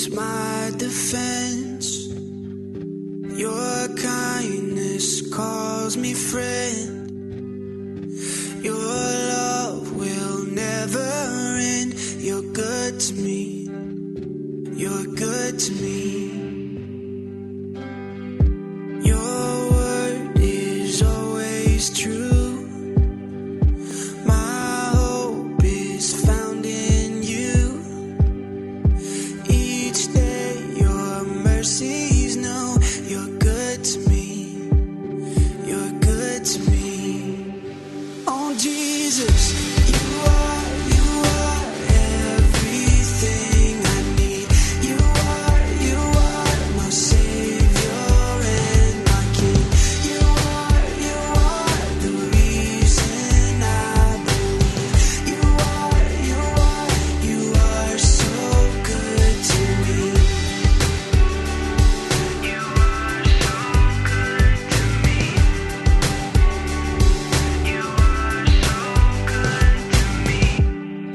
is my defense. Your kindness calls me friend. Your love will never end. You're good to me. You're good to me. Your word is always true. My hope is found in you. Each day your mercies know. You're good to me. You're good to me. Oh Jesus, you are everything I need. You are my Savior and my King. You are the reason I believe. You are so good to me. You are so good to me. You are so good to me.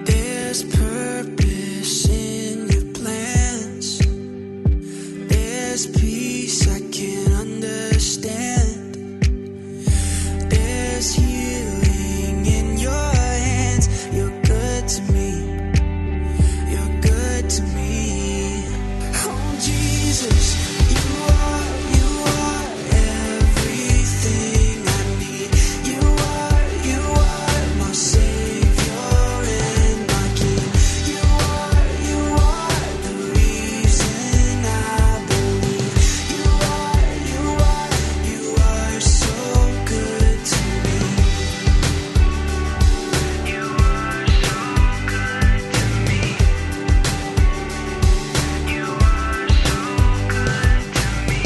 There's purpose in your plans. There's peace I can't understand. There's healing in your hands. You're good to me. You're good to me. Oh Jesus, you are everything I need. You are my Savior and my King. You are the reason I believe. You are so good to me. You are so good to me. You are so good to me.